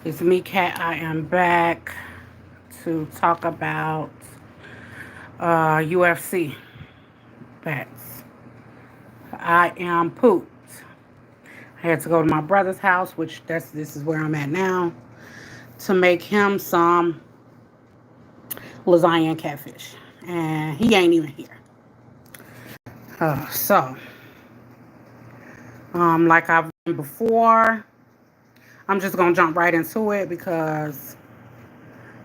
It's me, Kat. I am back to talk about UFC bets. I am pooped. I had to go to my brother's house, which this is where I'm at now, to make him some lasagna and catfish, and he ain't even here. Like I've done before, I'm just gonna jump right into it because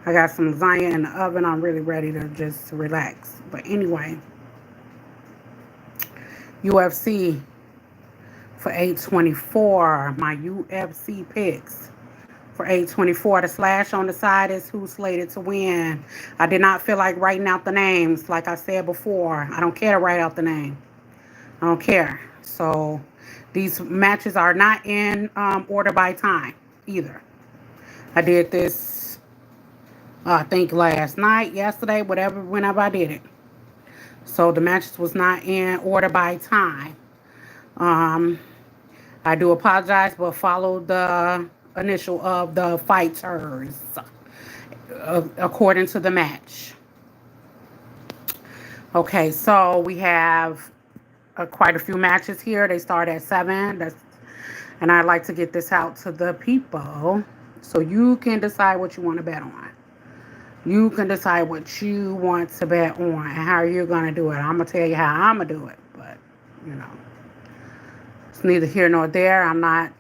I got some lasagna in the oven. I'm really ready to just relax. But anyway, UFC for 824. My UFC picks for 824. The slash on the side is who's slated to win. I did not feel like writing out the names. Like I said before, I don't care to write out the name. I don't care. So these matches are not in order by time either. I did this, I think last night, yesterday, whenever I did it. So the matches was not in order by time. Um, I do apologize, but follow the initial of the fighters according to the match. Okay, so we have quite a few matches here. They start at 7. And I'd like to get this out to the people so you can decide what you want to bet on. You can decide what you want to bet on and how you're going to do it. I'm going to tell you how I'm going to do it, but, you know. It's neither here nor there. I'm not,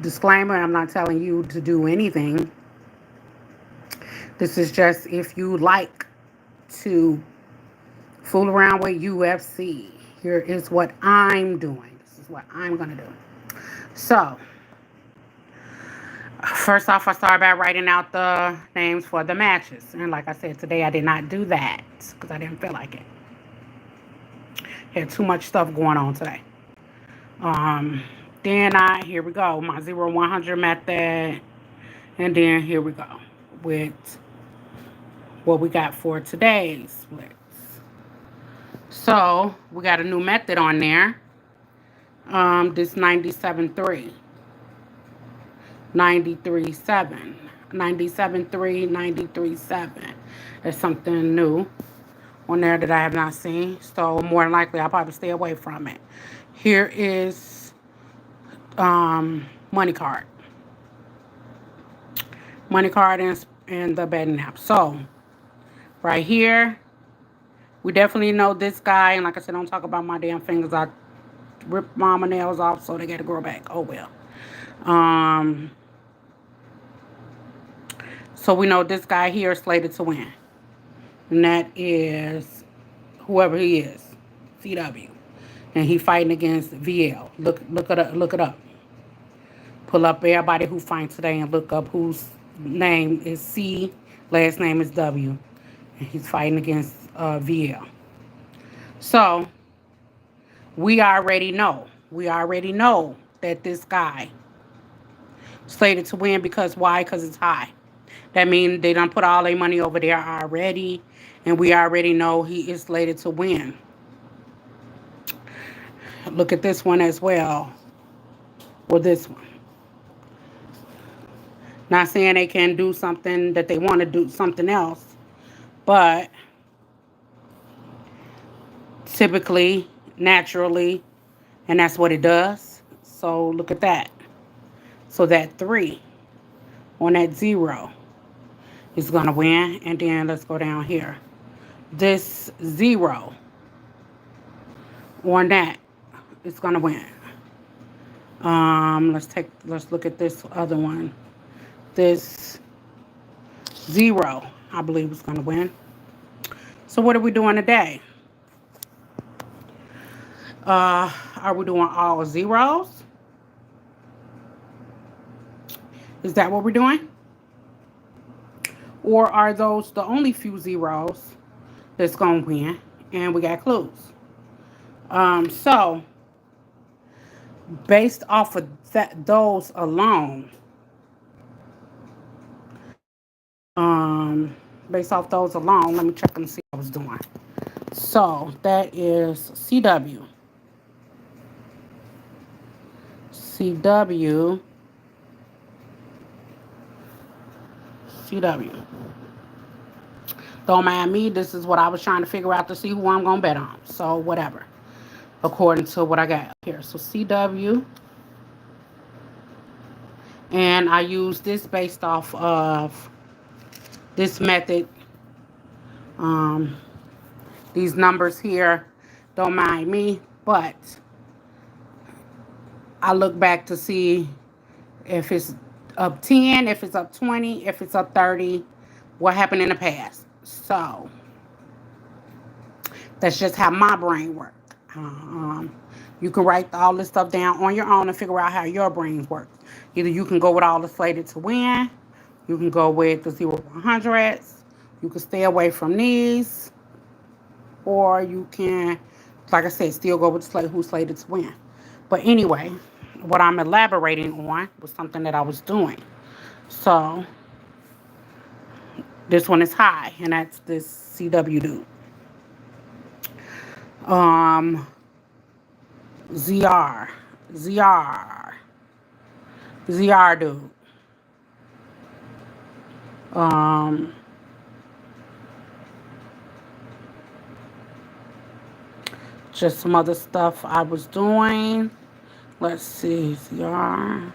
disclaimer, I'm not telling you to do anything. This is just if you like to fool around with UFC. Here is what I'm doing. This is what I'm going to do. So, first off, I started by writing out the names for the matches. And like I said, today I did not do that because I didn't feel like it. Had too much stuff going on today. Here we go, my 0-100 method. And then here we go with what we got for today's splits. So we got a new method on there. This 97.3, 93.7, 97.3, 93.7. There's something new on there that I have not seen. So more than likely, I'll probably stay away from it. Here is money card. Money card and the betting app. So right here, we definitely know this guy. And like I said, don't talk about my damn fingers. I ripped mama nails off, so they got to grow back. Oh well. So we know this guy here is slated to win. And that is whoever he is. CW. And he fighting against VL. Look it up. Pull up everybody who fights today and look up whose name is C, last name is W. And he's fighting against VL. So we already know. We already know that this guy slated to win because why? Because it's high. That means they done put all their money over there already. And we already know he is slated to win. Look at this one as well. Or this one. Not saying they can do something that they want to do something else. But typically, naturally, and that's what it does. So look at that. So that 3 on that 0 is going to win. And then let's go down here. This 0 on that is going to win. Let's look at this other one. This 0, I believe, is going to win. So what are we doing today? Are we doing all zeros? Is that what we're doing? Or are those the only few zeros that's going to win? And we got clues. So, based off of those alone, let me check and see what I was doing. So, that is CW. CW. CW. Don't mind me. This is what I was trying to figure out to see who I'm going to bet on. So, whatever. According to what I got here. So, CW. And I use this based off of this method. These numbers here. Don't mind me. But I look back to see if it's up 10, if it's up 20, if it's up 30, what happened in the past. So, that's just how my brain works. You can write all this stuff down on your own and figure out how your brain works. Either you can go with all the slated to win, you can go with the 0-100s, you can stay away from these, or you can, like I said, still go with who's slated to win. But anyway, what I'm elaborating on was something that I was doing. So, this one is high, and that's this CW dude. ZR dude. Just some other stuff I was doing. Let's see, ZR.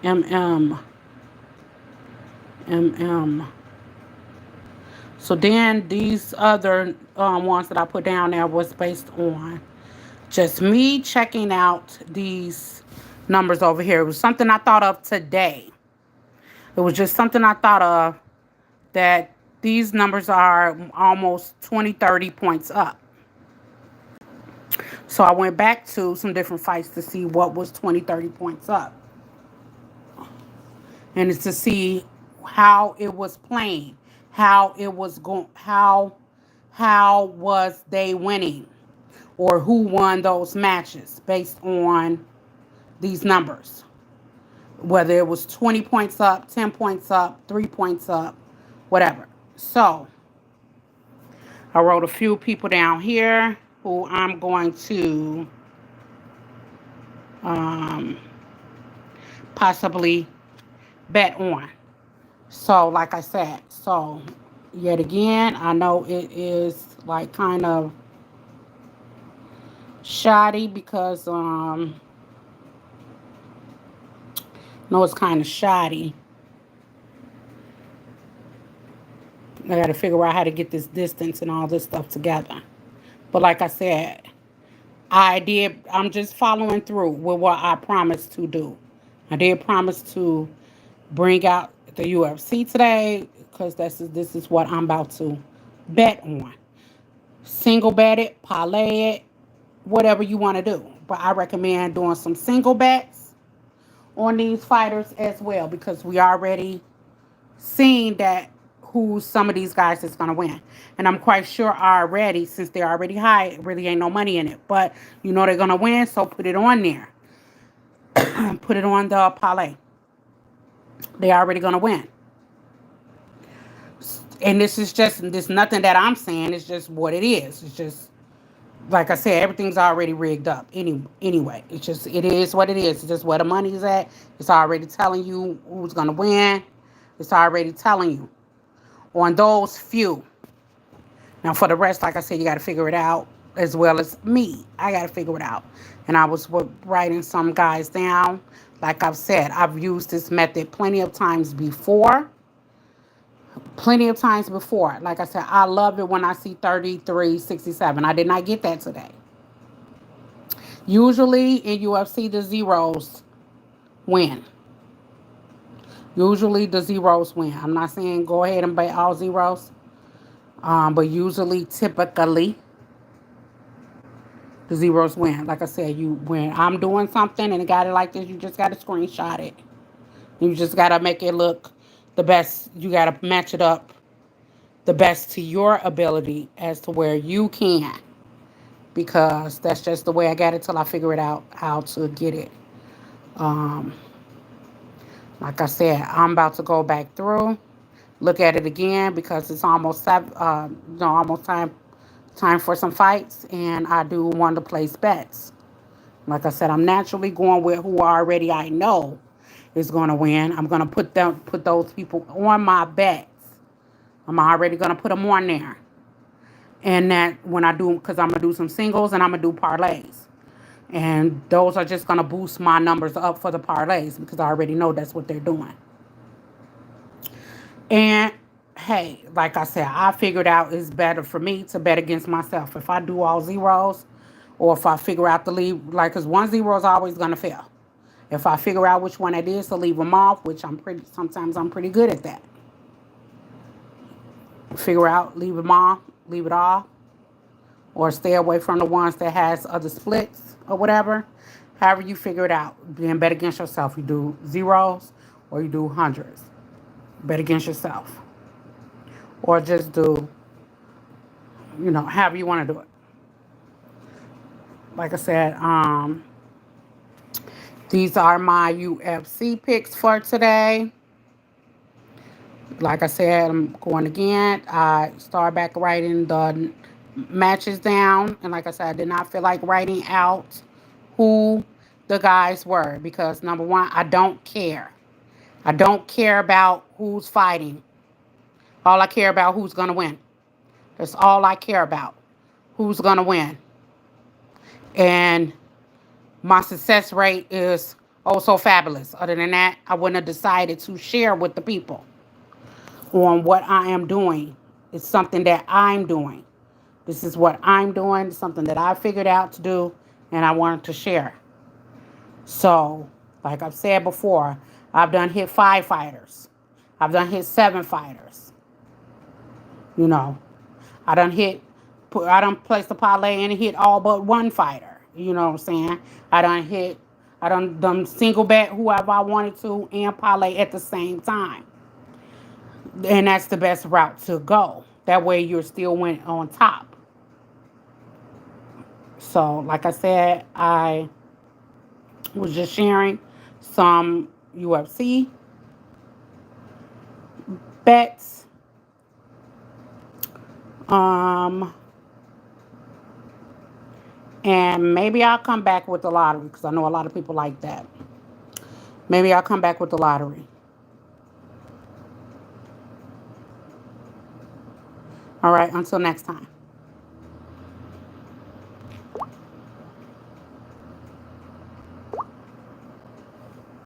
MM. So then these other ones that I put down there was based on just me checking out these numbers over here. It was something I thought of today. It was just something I thought of that these numbers are almost 20, 30 points up. So I went back to some different fights to see what was 20, 30 points up. And it's to see how it was playing, how it was going, how was they winning, or who won those matches based on these numbers. Whether it was 20 points up, 10 points up, 3 points up, whatever. So I wrote a few people down here who I'm going to possibly bet on. So, like I said, so yet again, I know it is like kind of shoddy because no, it's kind of shoddy. I got to figure out how to get this distance and all this stuff together. But like I said, I'm just following through with what I promised to do. I did promise to bring out the UFC today because this is what I'm about to bet on. Single bet it, parlay it, whatever you want to do. But I recommend doing some single bets on these fighters as well because we already seen that who some of these guys is going to win. And I'm quite sure already, since they're already high, it really ain't no money in it. But you know they're going to win, so put it on there. Put it on the parlay. They're already going to win. And this nothing that I'm saying. It's just what it is. It's just, like I said, everything's already rigged up. Anyway, it is what it is. It's just where the money's at. It's already telling you who's going to win. It's already telling you on those few. Now, for the rest, like I said, you got to figure it out as well as me. I got to figure it out. And I was writing some guys down. Like I've said, I've used this method plenty of times before. Like I said, I love it when I see 33.67. I did not get that today. Usually in UFC, the zeros win. Usually the zeros win. I'm not saying go ahead and bet all zeros. But usually, typically, the zeros win. Like I said, when I'm doing something and it got it like this, you just got to screenshot it. You just got to make it look the best. You got to match it up the best to your ability as to where you can. Because that's just the way I got it till I figure it out how to get it. Like I said, I'm about to go back through, look at it again because it's almost time Time for some fights, and I do want to place bets. Like I said, I'm naturally going with who already I know is going to win. I'm going to put those people on my bets. I'm already going to put them on there. And that when I do, because I'm going to do some singles and I'm going to do parlays. And those are just going to boost my numbers up for the parlays because I already know that's what they're doing. And hey, like I said, I figured out it's better for me to bet against myself. If I do all zeros or if I figure out to leave, like, because 1-0 is always going to fail. If I figure out which one it is to leave them off, which sometimes I'm pretty good at that. Figure out, leave them off, leave it off, or stay away from the ones that has other splits or whatever. However you figure it out, then bet against yourself. You do zeros or you do hundreds. Bet against yourself. Or just do, however you want to do it. Like I said, these are my UFC picks for today. Like I said, I'm going again. I start back writing the matches down. And like I said, I did not feel like writing out who the guys were. Because number one, I don't care. I don't care about who's fighting. All I care about who's going to win. That's all I care about. Who's going to win. And my success rate is oh so fabulous. Other than that, I wouldn't have decided to share with the people on what I am doing. It's something that I'm doing. This is what I'm doing. It's something that I figured out to do, and I wanted to share. So, like I've said before, I've done hit 5 fighters. I've done hit 7 fighters. I done placed a parlay and hit all but 1 fighter. You know what I'm saying? I done single bet whoever I wanted to and parlay at the same time. And that's the best route to go. That way you're still went on top. So, like I said, I was just sharing some UFC bets. And maybe I'll come back with the lottery because I know a lot of people like that. Maybe I'll come back with the lottery. All right, until next time.